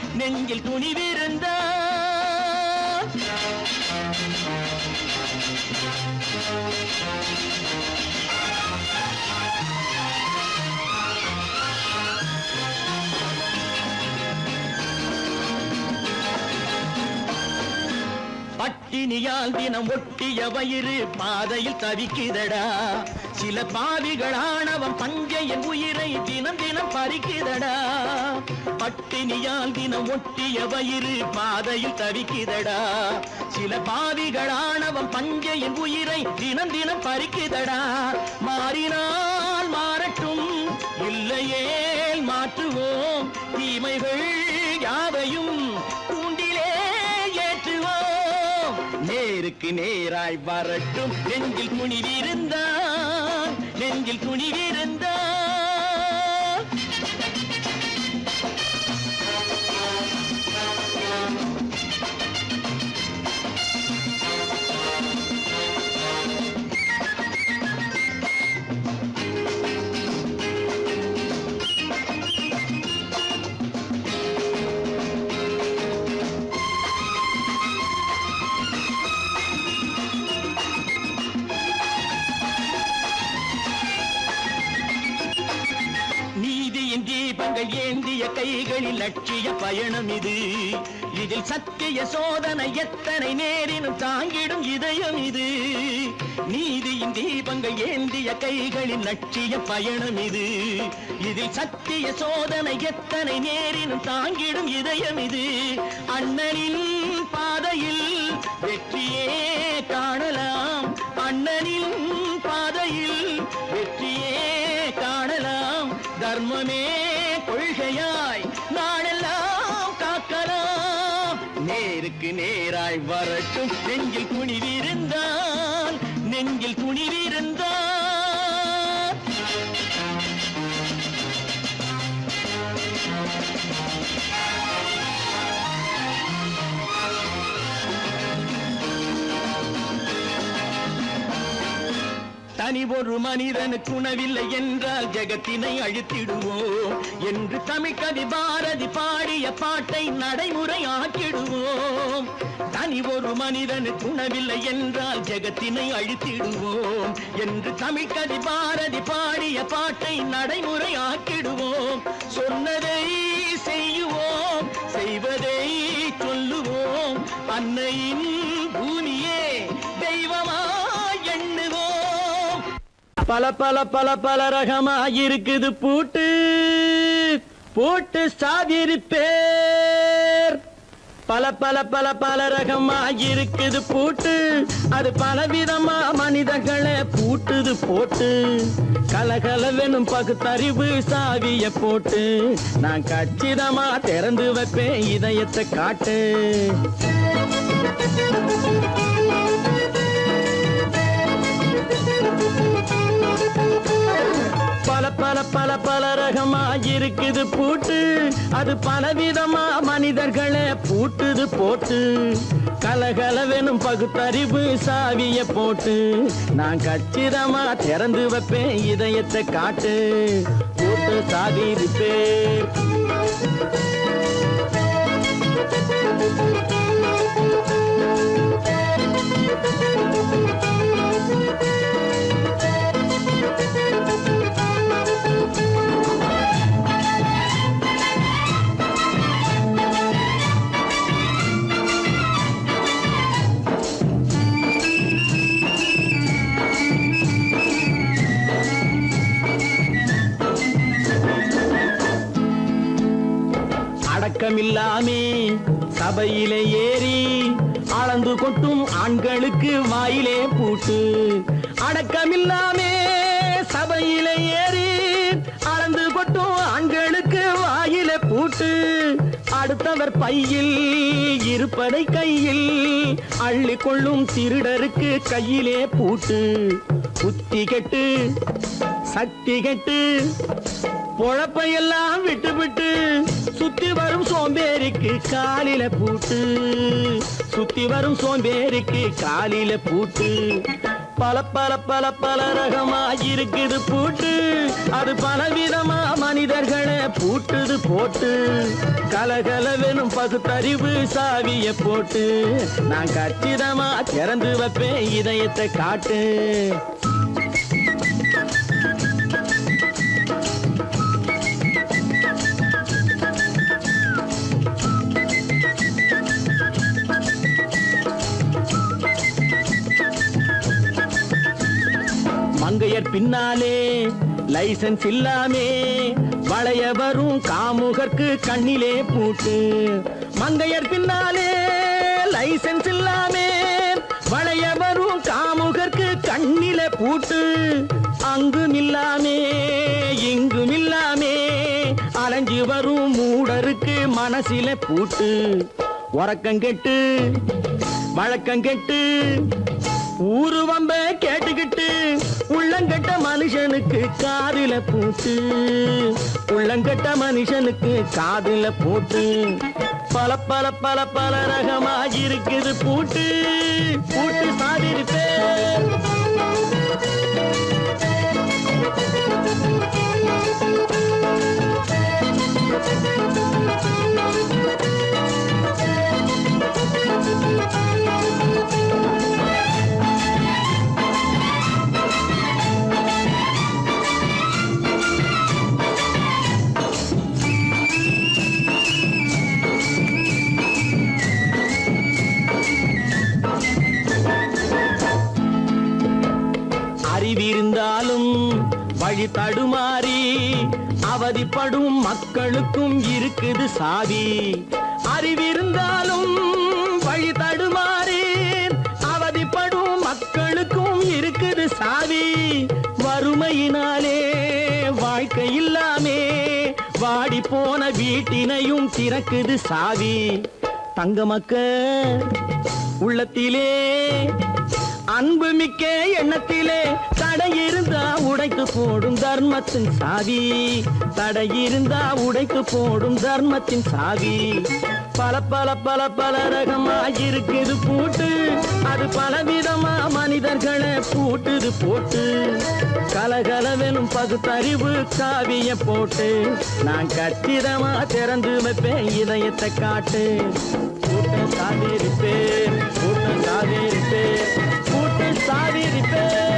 பட்டினியால் தினம் ஒட்டிய வயிறு பாதையில் தவிக்குதடா சில பாவிகளானவன் பஞ்சையின் உயிரை தினம் தினம் பறிக்குதடா பட்டினியால் தினம் ஒட்டிய வயிறு பாதையில் தவிக்குதடா சில பாவிகளானவன் பஞ்சையின் உயிரை தினம் தினம் பறிக்குதடா மாறினால் மாறட்டும் இல்லையே மாற்றுவோம் தீமைகள் யாவையும் கூண்டிலே ஏற்றுவோம் நேருக்கு நேராய் வரட்டும் நெஞ்சில் துணிவிருந்தால் தீபங்கள் ஏந்திய கைகளில் லட்சிய பயணம் இது. இதில் சத்திய சோதனை எத்தனை நேரினும் தாங்கிடும் இதயம் இது. நீதியின் தீபங்கள் ஏந்திய கைகளில் லட்சிய பயணம் இது. இதில் சத்திய சோதனை எத்தனை நேரினும் தாங்கிடும் இதயம் இது. அண்ணனின் பாதையில் வெற்றியே காணலாம். அண்ணனின் பாதையில் வெற்றியே காணலாம். தர்மமே கொள்கையாய் நாளெல்லாம் காக்கலாம். நேருக்கு நேராய் வரட்டும் நெஞ்சில் துணிவிருந்தான், நெஞ்சில் துணிவிருந்தான். தனி ஒரு மனிதனுக்கு உணவில்லை என்றால் ஜெகத்தினை அழித்திடுவோம் என்று தமிழ் கவி பாரதி பாடிய பாட்டை நடைமுறையாக்கிடுவோம். தனி ஒரு மனிதனுக்கு உணவில்லை என்றால் ஜெகத்தினை அழித்திடுவோம் என்று தமிழ் கவி பாரதி பாடிய பாட்டை நடைமுறையாக்கிடுவோம். சொன்னதை செய்யுவோம், செய்வதை சொல்லுவோம். அன்னையின் பூமியே தெய்வமா எண்ணுவோம். பல பல பல பல ரகமாயிருக்குது பூட்டு, பூட்டு சாதிரி பேர். பல பல பல பல ரகமாயிருக்குது பூட்டு, அது பலவிதமா மனிதர்களை பூட்டுது போட்டு. கலகலவெனும் பகுத்தறிவு சாவிய போட்டு நான் கச்சிதமா திறந்து வைப்பேன் இதயத்தை காட்டு. பல பல பல பல ரகமாயிருக்குது பூட்டு, அது பலவிதமா மனிதர்களை பூட்டுது போட்டு. கலகலவெனும் பகுத்தறிவு சாவிய போட்டு நான் கச்சிதமா திறந்து வைப்பேன் இதயத்தை காட்டு. பூட்டு சாதிரி பேர். அடக்கமில்லாமே சபையிலே ஏறி அளந்து கொட்டும் ஆண்களுக்கு வாயிலே பூட்டு. அடக்கமில்லாமே சபையிலே ஏறி அளந்து கொட்டும் ஆண்களுக்கு வாயிலே பூட்டு. அடுத்தவர் பையில் இருப்பதை கையில் அள்ளி கொள்ளும் திருடருக்கு கையிலே பூட்டு. புத்தி கெட்டு சக்தி கெட்டு பொழப்பையெல்லாம் விட்டு விட்டு சுத்தி வரும் சோம்பேறிக்கு காலில பூட்டு. சுத்தி வரும் சோம்பேறிக்கு காலில பூட்டு. பல பல பல பல ரகமாயிருக்குது பூட்டு, அது பலவிதமா மனிதர்களை பூட்டுது போட்டு. கலகலவெனும் பகுத்தறிவு சாவிய போட்டு நான் கச்சிதமா திறந்து வைப்பேன் இதயத்தை காட்டு. மங்கையர் பின்னாலே லைசன்ஸ் இல்லாமே வளைய வரும் காமுகர்க்கு கண்ணிலே பூட்டு. மங்கையர் பின்னாலே லைசன்ஸ் இல்லாமே வளைய வரும் காமுகர்க்கு கண்ணிலே பூட்டு. அங்கும் இல்லாமே இங்கும் இல்லாமே அலைஞ்சு வரும் மூடருக்கு மனசிலே பூட்டு. உறக்கங்கெட்டு வழக்கங்கெட்டு ஊரு வம்ப கேட்டுக்கிட்டு உள்ளங்கட்ட மனுஷனுக்கு காதில பூட்டு. உள்ளங்கட்ட மனுஷனுக்கு காதில பூட்டு. பல பல பல பல ரகமாயிருக்குது பூட்டு, பூட்டு சாதிரி பேர். வழி தடுமாறி அவதிப்படும் மக்களுக்கும் இருக்குது சாவி. அறிவிருந்தாலும் வழி தடுமாறி அவதிப்படும் மக்களுக்கும் இருக்குது சாவி. வறுமையினாலே வாழ்க்கை இல்லாமே வாடி போன வீட்டினையும் திறக்குது சாவி. தங்க மக்க உள்ளத்திலே அன்பு மிக்க எண்ணத்திலே தடையிருந்தா உடைத்து போடும் தர்மத்தின் சாவி. தடையிருந்தா உடைத்து போடும் தர்மத்தின் சாவி. பல பல பல பல ரகமா இருக்குது பூட்டு, அது பலவிதமா மனிதர்களை பூட்டுது போட்டு. கலகலவெனும் பகுத்தறிவு காவிய போட்டு நான் கச்சிதமா திறந்து வைப்பேன் இதயத்தை காட்டு. கூட்டம் சாதிருப்பேன், கூட்டம் சாதிருப்பேன், கூட்டம் சாதிருப்பேன்.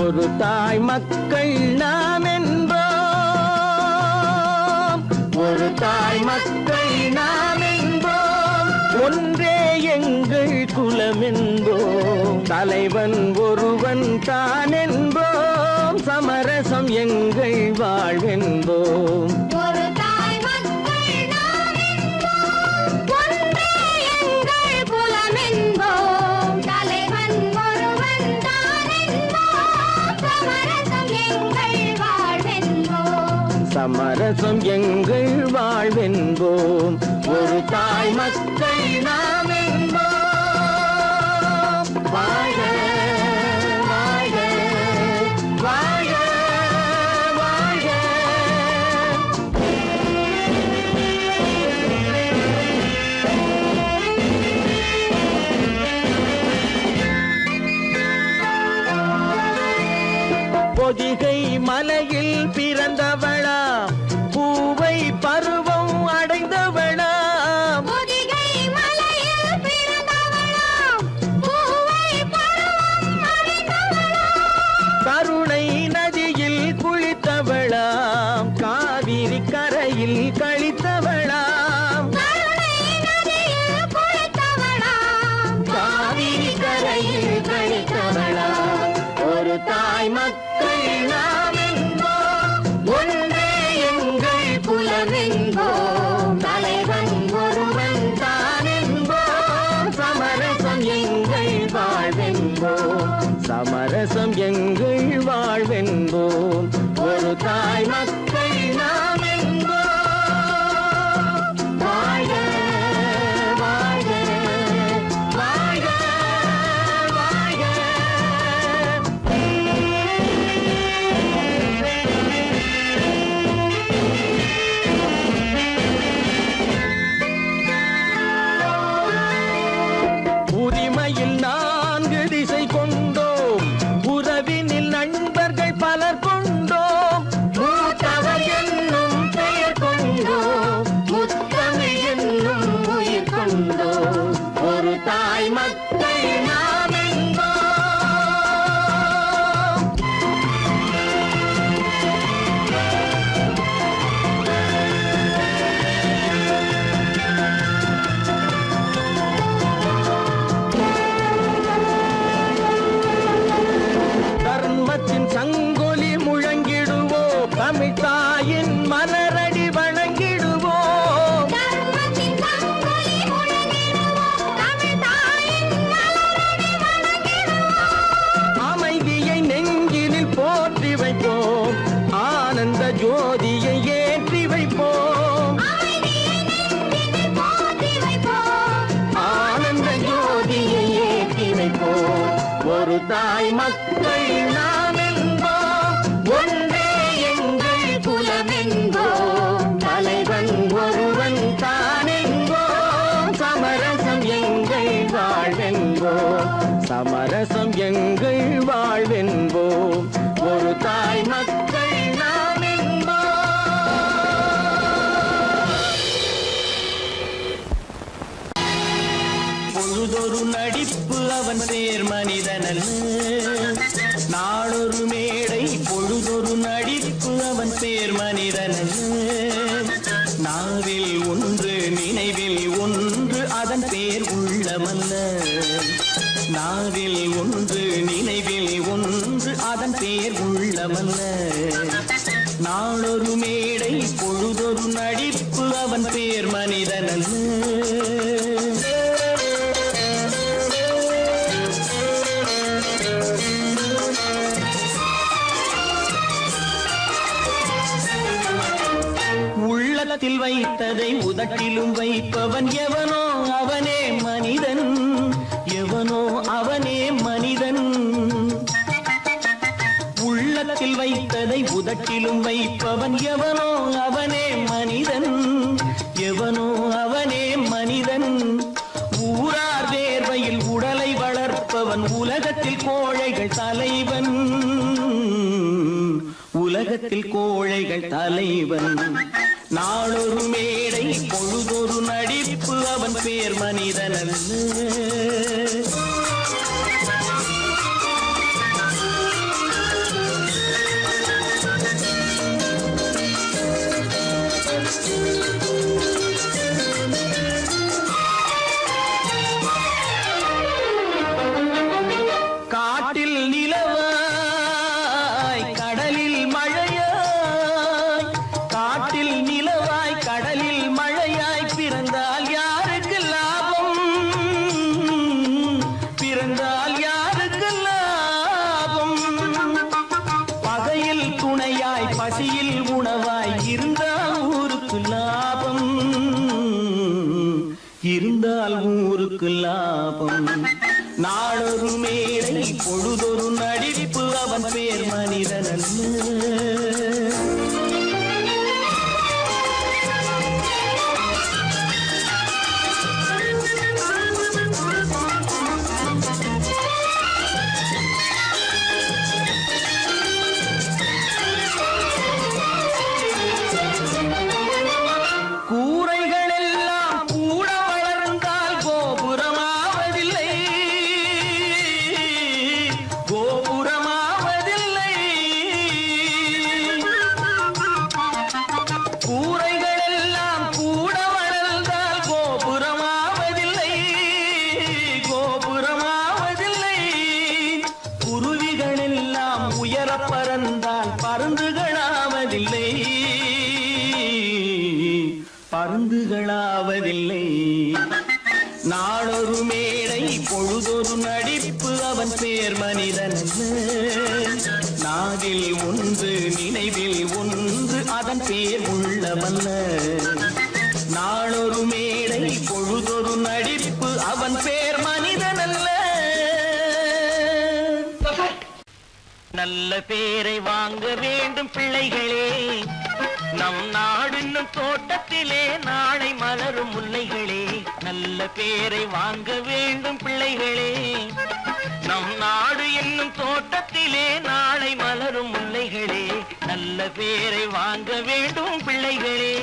ஒரு தாய் மக்கள் நாம் என்போம், ஒரு தாய் மக்கள் நாம் என்போம், ஒன்றே எங்கள் குலம் என்போம். தலைவன் ஒருவன் தான் என்போம், சமரசம் எங்கள் வாழ்வென்போம். சமரசம் எங்கள் வாழ்வென்போம், ஒரு தாய் மக்கள் நாம் என்போம். வாழ்க வாழ்க வாழ்க வாழ்க. பொதிகை மலையில் பிறந்தவளா, பூவை பருவம் அடைந்தவளா. பொதிகை மலையில் பிறந்தவளா, பூவை பருவம் அடைந்தவளா. கருணை நதியில் குளித்தவளா, காவிரி கரையில் கழித்தவளா. கருணை நதியில் குளித்தவளா, காவிரி கரையில் கழித்தவளா. ஒரு தாய் மக்கள் நாம் என்போம், ஒன்றே எங்கள் குலம் என்போம். தலைவன் ஒருவன் தான் என்போம், சமரசம் எங்கள் வாழ்வென்போம். சமரசம் எங்கள் வாழ்வென்போம், ஒரு தாய் மக்கள் நாம் என்போம். வாழ்க வாழ்க வாழ்க வாழ்க. உரிமையில் 4 திசை கொண்டோம், உறவினில் நண்பர்கள் பலர் கொண்டோம். மூத்தவர் என்னும் பெயர் கொண்டோம், முத்தமிழ் என்னும் உயிர் கொண்டோம். ஒரு தாய் மக்கள் நாம் என்போம். தர்மத்தின் சங்கொலி முழங்கிடுவோம், தமிழ் தாயின் மலரடி வணங்கிடுவோம். தர்மத்தின் சங்கொலி முழங்கிடுவோம், தமிழ் தாயின் மலரடி வணங்கிடுவோம். அமைதியை நெஞ்சினில் போற்றி வைப்போம், ஆனந்த ஜோதியை ஏற்றி வைப்போம். அமைதியை நெஞ்சினில் போற்றி வைப்போம், ஆனந்த ஜோதியை ஏற்றி வைப்போம். ஒரு தாய் மக்கள் நாம் என்போம், ஒன்றே எங்கள் குலம் என்போம். தலைவன் ஒருவன் தான் என்போம், சமரசம் எங்கள் வாழ்வென்போம். சமரசம் எங்கள் வாழ்வென்போம், ஒரு தாய் மக்கள் நாம் என்போம். பேர் மனிதனல்ல. நாளொரு மேடை பொழுதொரு நடிப்பு அவன் பேர் மனிதனல்ல. நாவில் ஒன்று நினைவில் ஒன்று அதன் பேர் உள்ளமல்ல. நாவில் ஒன்று நினைவில் ஒன்று அதன் பேர் உள்ளமல்ல. நாளொரு மேடை பொழுதொரு நடிப்பு அவன் பேர் மனிதனல்ல. உள்ளத்தில் வைத்ததை உதட்டிலும் வைப்பவன் எவனோ அவனே மனிதன். எவனோ அவனே மனிதன். உள்ளத்தில் வைத்ததை உதட்டிலும் வைப்பவன் எவனோ அவனே மனிதன். எவனோ அவனே மனிதன். ஊரார் வேர்வையில் உடலை வளர்ப்பவன் உலகத்தில் கோழைகள் தலைவன். உலகத்தில் கோழைகள் தலைவன். நாளொரு மேடை பொழுதொரு நடிப்பு அவன் பேர் மனிதனல்ல. காட்டில் நிலவாய் கடலில் மழையாய். காட்டில் நிலவாய் கடலில் மழையாய் பிறந்தால் யாருக்கு லாபம்? பிறந்தால் யாருக்கு லாபம்? பகையில் துணையாய் பசியில் உணவாய் இருந்தால் ஊருக்கு லாபம். இருந்தால் ஊருக்கு லாபம். நாளொரு மேடை பொழுதொரு நடிப்பு அவன் பேர் மனிதனல்ல. கூரைகள் எல்லாம் கூட வளர்ந்தால் கோபுரமாவதில்லை. கோபுரமாவதில்லை. கூரைகள் எல்லாம் கூட வளர்ந்தால் கோபுரமாவதில்லை. கோபுரமாவதில்லை. குருவிகள் எல்லாம் உயர பறந்தால் பருந்துகளாவதில்லை. பருந்துகளாவதில்லை. நாளொரு மேடை பொழுதொரு நடிப்பு அவன் பேர் மனிதனல்ல. நாவில் ஒன்று நினைவில் ஒன்று அதன் பேர் உள்ளமல்ல. நாளொரு மேடை பொழுதொரு நடிப்பு அவன் பேர் மனிதனல்ல. நல்ல பேரை வாங்க வேண்டும் பிள்ளைகளே. நம் நாடு என்னும் தோட்டத்திலே நாளை மலரும் முல்லைகளே. நல்ல பேரை வாங்க வேண்டும் பிள்ளைகளே. நம் நாடு என்னும் தோட்டத்திலே நாளை மலரும் முல்லைகளே. நல்ல பேரை வாங்க வேண்டும் பிள்ளைகளே.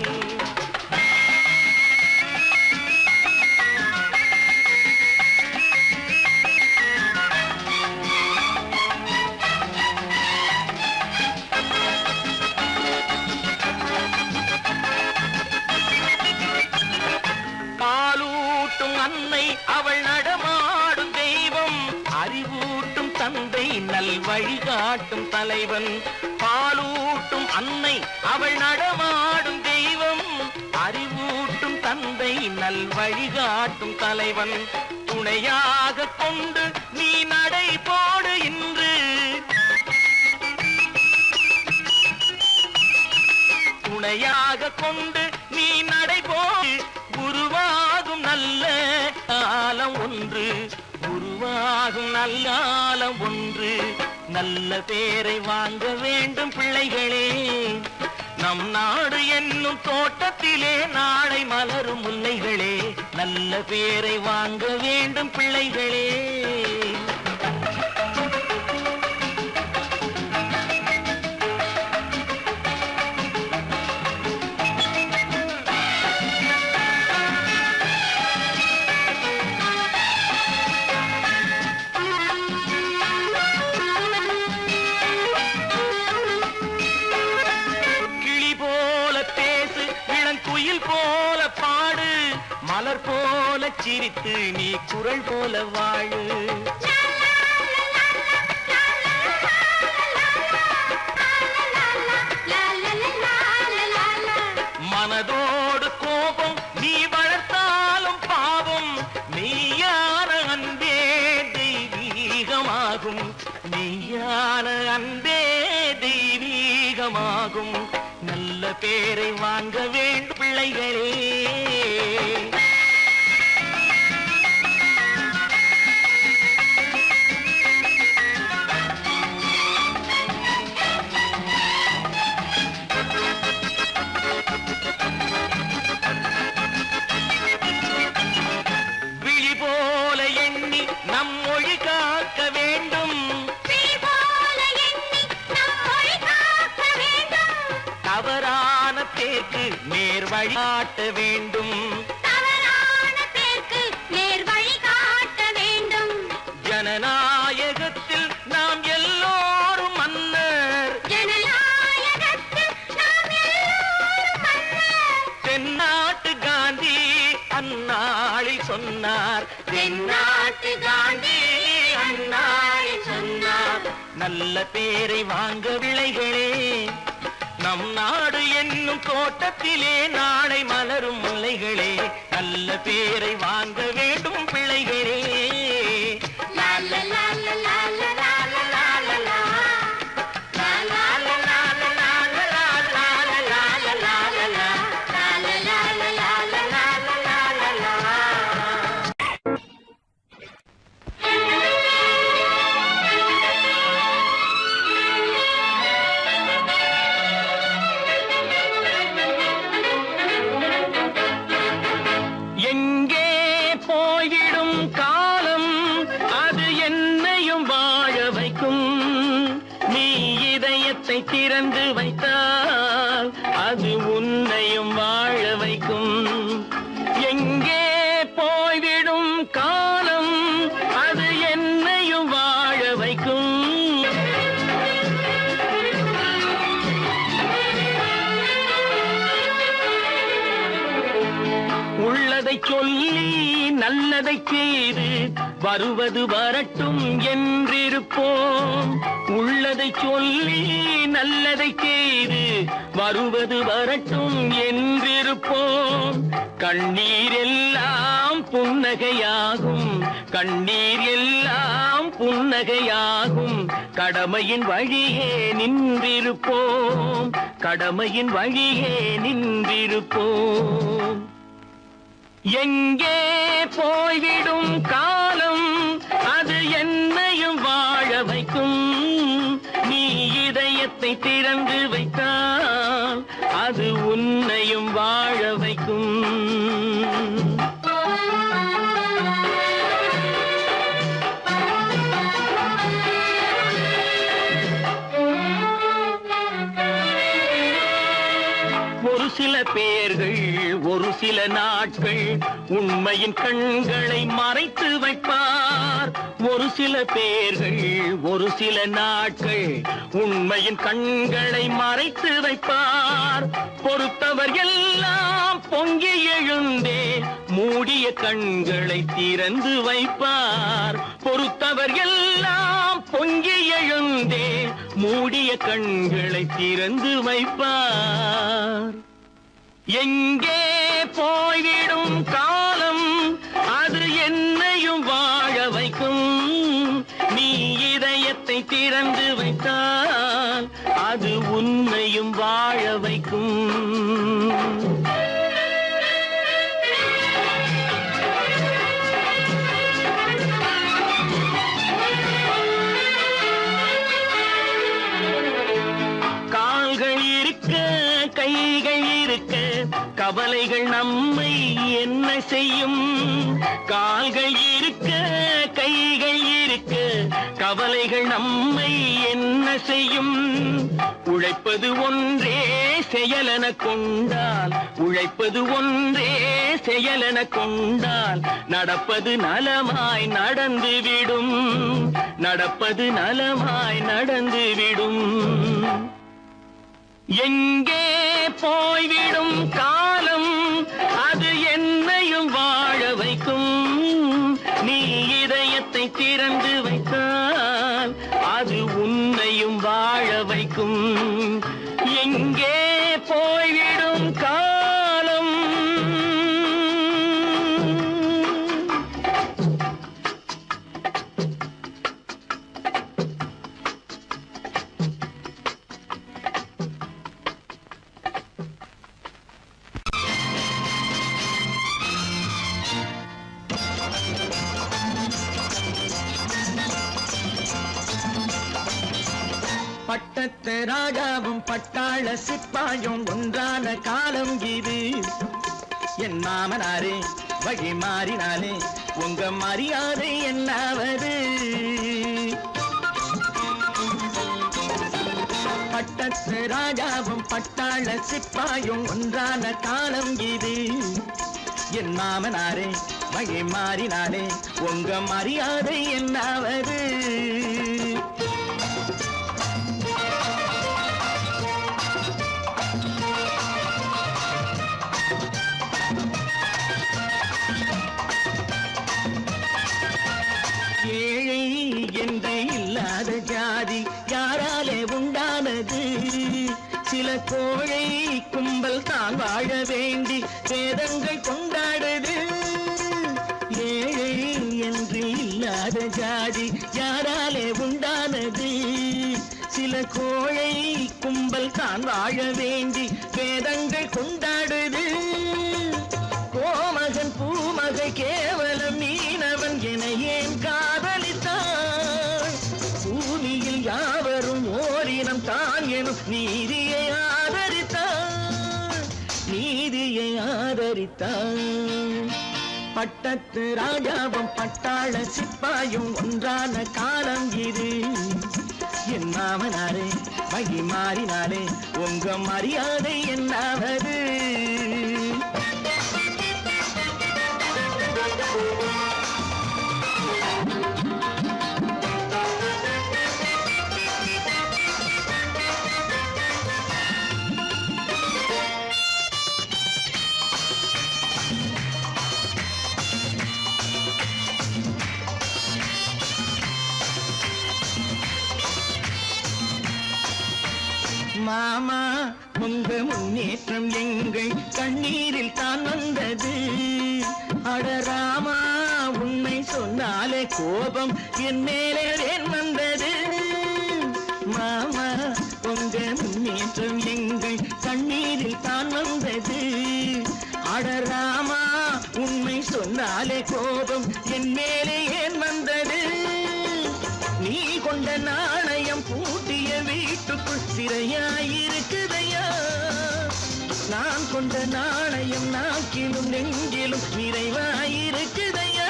பாலூட்டும் அன்னை அவள் நடமாடும் தெய்வம். அறிவூட்டும் தந்தை நல் வழிகாட்டும் தலைவன். பாலூட்டும் அன்னை அவள் நடமாடும் தெய்வம். அறிவூட்டும் தந்தை நல் வழிகாட்டும் தலைவன். துணையாக கொண்டு நீ நடை போடு இன்று. துணையாக கொண்டு நீ நடை போடு. உருவாகும் நல்ல காலம் ஒன்று. உருவாகும் நல்ல காலம் ஒன்று. நல்ல பேரை வாங்க வேண்டும் பிள்ளைகளே. நம் நாடு என்னும் தோட்டத்திலே நாளை மலரும் முல்லைகளே. நல்ல பேரை வாங்க வேண்டும் பிள்ளைகளே. சிரித்து நீ குரல் போல வாழு. மனதோடு கோபம் நீ வளர்த்தாலும் பாவம், நீயான அன்பே தெய்வீகமாகும், நீயான அன்பே தெய்வீகமாகும். நல்ல பேரை வாங்க வேண்டும் பிள்ளைகளே. விழி போல எண்ணி நம் மொழி காக்க வேண்டும், தவறான பேருக்கு நேர் வழி காட்ட வேண்டும், ஜனநாயகத்தில் நாம் எல்லோரும் மன்னர், தென்னாட்டு காந்தி அந்நாளில் சொன்னார், தென்னாட்டு காந்தி அந்நாளில் சொன்னார். நல்ல பேரை வாங்க விளைகளே, நம் நாடு என்னும் தோட்டத்திலே நாளை மலரும் முல்லைகளே. நல்ல பேரை வாங்க வேண்டும் பிள்ளைகளே. எங்கே போய்விடும் காலம் அது என்னையும் வாழ வைக்கும், நீ இதயத்தை திறந்து வைத்தால் அது உன்னையும் வாழ வைக்கும். எங்கே போய்விடும் காலம் அது என்னையும் வாழ வைக்கும். உள்ளதை சொல்லி நல்லதை செய்து வருவது வரட்டும் என்றிருப்போம், உள்ளதை சொல்லி நல்லதை செய்து வருவது வரட்டும் என்றிருப்போம். கண்ணீர் எல்லாம் புன்னகையாகும், கண்ணீர் எல்லாம் புன்னகையாகும், கடமையின் வழியே நின்றிருப்போம், கடமையின் வழியே நின்றிருப்போம். எங்கே போய்விடும் காலம் அது என்னையும் வாழ வைக்கும், நீ இதயத்தை திறந்து வைத்தால் அது உன்னையும் வாழ வைக்கும். ஒரு சில பேர்கள் ஒரு சில நாட்கள் உண்மையின் கண்களை மறைத்து வைப்பார், ஒரு சில பேர்கள் ஒரு சில நாட்கள் உண்மையின் கண்களை மறைத்து வைப்பார். பொறுத்தவர் எல்லாம் பொங்கி எழுந்தே மூடிய கண்களை திறந்து வைப்பார், பொறுத்தவர் எல்லாம் பொங்கி எழுந்தே மூடிய கண்களை திறந்து வைப்பார். எங்கே போய்விடும் காலம் அது என்னையும் வாழ வைக்கும், நீ இதயத்தை திறந்து வைத்தால் அது உன்னையும் வாழ வைக்கும். கைகள் இருக்க கவலைகள் நம்மை என்ன செய்யும், கால்கள் இருக்க கைகள் இருக்க கவலைகள் நம்மை என்ன செய்யும். உழைப்பது ஒன்றே செயலென கொண்டால், உழைப்பது ஒன்றே செயலென கொண்டால் நடப்பது நலமாய் நடந்துவிடும், நடப்பது நலமாய் நடந்துவிடும். எங்கே போய்விடும் காலம் அது என்னையும் வாழ வைக்கும், அது உன்னையும் வாழ வைக்கும். எங்கே போய்விடும் காலம்? பட்டத்து ராஜாவும் பட்டாள சிப்பாயும் ஒன்றான காலம் இது. என் மாமனாரே வழி மாறினாலே உங்க மரியாதை என்னாவது? பட்டத்து ராஜாவும் பட்டாள சிப்பாயும் ஒன்றான காலம் இது. என் மாமனாரே வழி மாறினாலே உங்க மரியாதை என்னாவது? ஏழை என்று இல்லாத ஜாதி யாராலே உண்டானது? சில கோழை கும்பல் தான் வாழ வேண்டி வேதங்கள் கொண்டாடுது. ஏழை என்று இல்லாத ஜாதி யாராலே உண்டானது? சில கோழை கும்பல் தான் வாழ வேண்டி வேதங்கள் கொண்டாடுது. கோமகன் பூமகை கேவலம் மீனவன் என ஏன் காதலித்தான்? பூமியில் யாவரும் ஓரினம் தான் எனும் நீதியை ஆதரித்தான். நீதியை ஆதரித்தான். பட்டத்து ராஜாவும் பட்டாள சிப்பாயும் ஒன்றான காலம் இது. என் மாமனாரே வழி மாறினாலே உங்க மரியாதை என்னாவது? மாமா உங்க முன்னேற்றம் எங்கள் கண்ணீரில் தான் வந்தது. அடராமா உண்மை சொன்னாலே கோபம் என் மேலே ஏன் வந்தது? மாமா உங்க முன்னேற்றம் எங்கள் கண்ணீரில் தான் வந்தது. அடராமா உண்மை சொன்னாலே கோபம் என் மேலே ஏன் வந்தது? நீ கொண்ட நாணயம் பூட்டிய வீட்டுக்குள் சிறையாயிருக்குதையா? நான் கொண்ட நாணயம் நாக்கிலும் நெஞ்சிலும் நிறைவாயிருக்குதையா?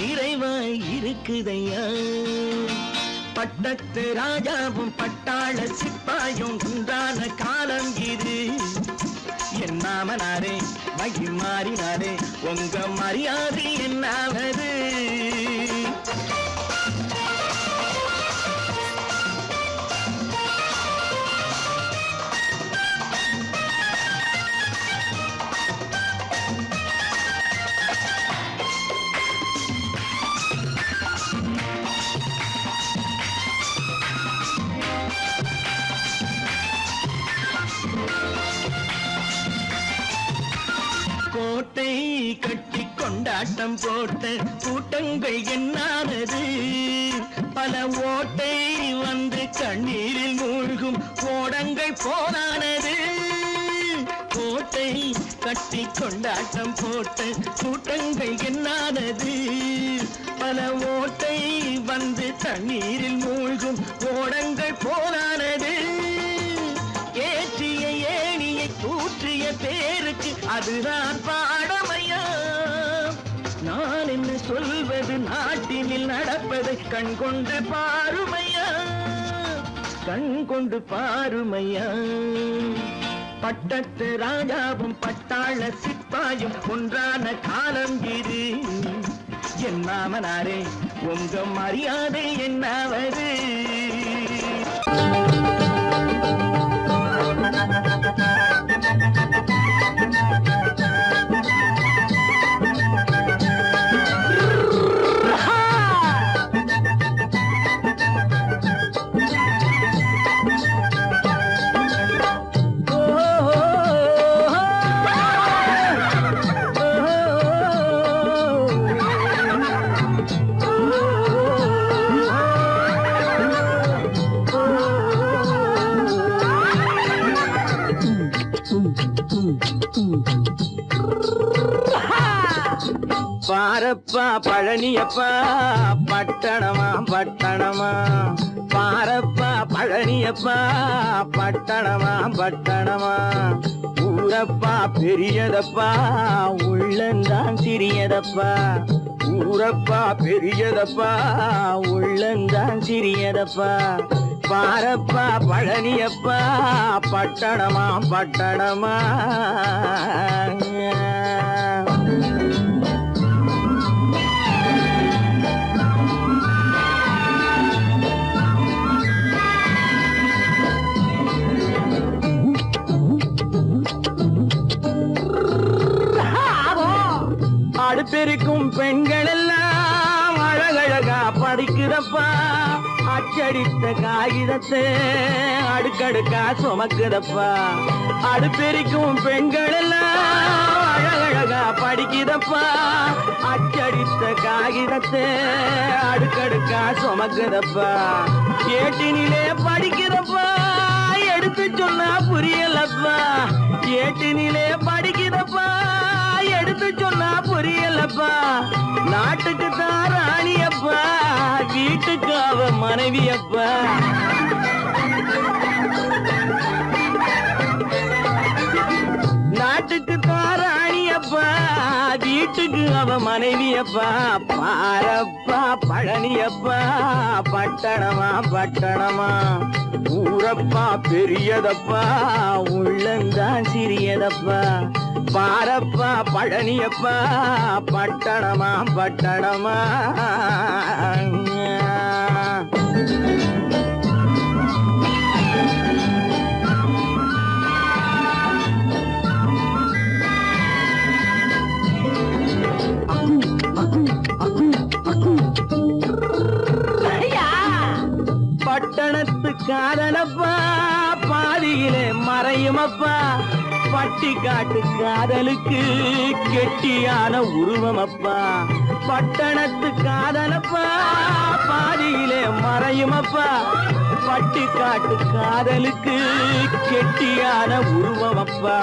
நிறைவாயிருக்குதையா? பட்டத்து ராஜாவும் பட்டாள சிப்பாயும் ஒன்றான காலம் இது. என் மாமனாரே வழி மாறினாரே உங்க மரியாதை என்னாவது? கோட்டை கட்டி கொண்டாட்டம் போட்ட கூட்டங்கள் என்னானது? பல ஓட்டை வந்து கண்ணீரில் மூழ்கும் ஓடங்கள் போனானது. கோட்டை கட்டி கொண்டாட்டம் போட்ட கூட்டங்கள் என்னானது? பல ஓட்டை வந்து தண்ணீரில் மூழ்கும் ஓடங்கள் போனானது. ஏற்றிய ஏணியை தூற்றிய பேருக்கு அதுதான் பாடமையா? நான் என்ன சொல்வது? நாட்டினில் நடப்பதை கண் கொண்டு பாருமையா? கண் கொண்டு பாருமையா? பட்டத்து ராஜாவும் பட்டாள சிப்பாயும் ஒன்றான காலம் இது. என் மாமனாரே உங்க மரியாதை என்னாவது? பாரப்பா பழனியப்பா பட்டணமா பட்டணமா பாரப்பா பழனியப்பா பட்டணமா பட்டணமா ஊரப்பா பெரியதப்பா உள்ளந்தான் சிறியதப்பா ஊரப்பா பெரியதப்பா உள்ளந்தான் சிறியதப்பா பாரப்பா பழனியப்பா பட்டணமா பட்டணமா அடுப்பெருக்கும் பெண்கள் எல்லாம் அழகழகா படிக்குதப்பா அச்சடித்த காகிதத்தை அடுக்கடுக்கா சுமக்குதப்பா அடுப்பெருக்கும் பெண்கள் எல்லாம் அழகழகா படிக்குதப்பா அச்சடித்த காகிதத்தை அடுக்கடுக்கா சுமக்குதப்பா ஏட்டினிலே படிக்குதப்பா எடுத்து சொன்னா புரியலப்பா ஏட்டினிலே படிக்குதப்பா எடுத்து சொன்னா புரியலப்பா நாட்டுக்கு தான் ராணியப்பா வீட்டுக்கு அவ மனைவியப்பா நாட்டுக்கு தான் ராணியப்பா வீட்டுக்கு அவ மனைவியப்பா பாரப்பா பழனியப்பா பட்டணமா பட்டணமா ஊரப்பா பெரியதப்பா உள்ளந்தான் சிறியதப்பா பாரப்பா பழனியப்பா பட்டணமா பட்டணமா பட்டணத்து காதலப்பா பாதியிலே மறையுமப்பா பட்டி காட்டு காதலுக்கு கெட்டியான உருவமப்பா பட்டணத்து காதலப்பா பாதியிலே மறையுமப்பா பட்டி காட்டு காதலுக்கு கெட்டியான உருவமப்பா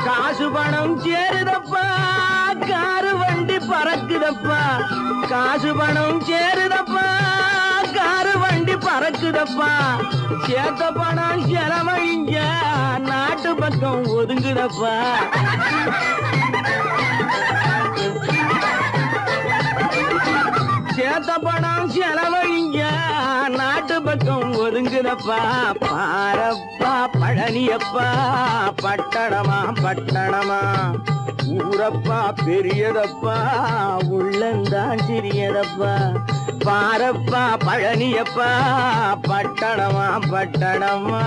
காசு பணம் சேருதப்பா காரு வண்டி பறக்குதப்பா காசு பணம் சேருதப்பா காரு வண்டி பறக்குதப்பா சேத்த பணம் செலவழிங்க நாட்டு பக்கம் ஒதுங்குதப்பா சேத்த பணம் செலவழிங்க நாட்டு பக்கம் ஒதுங்குதப்பா பாரப்பா பழனியப்பா பட்டணமா பட்டணமா ஊரப்பா பெரியதப்பா உள்ளந்தான் சிறியதப்பா பாரப்பா பழனியப்பா பட்டணமா பட்டணமா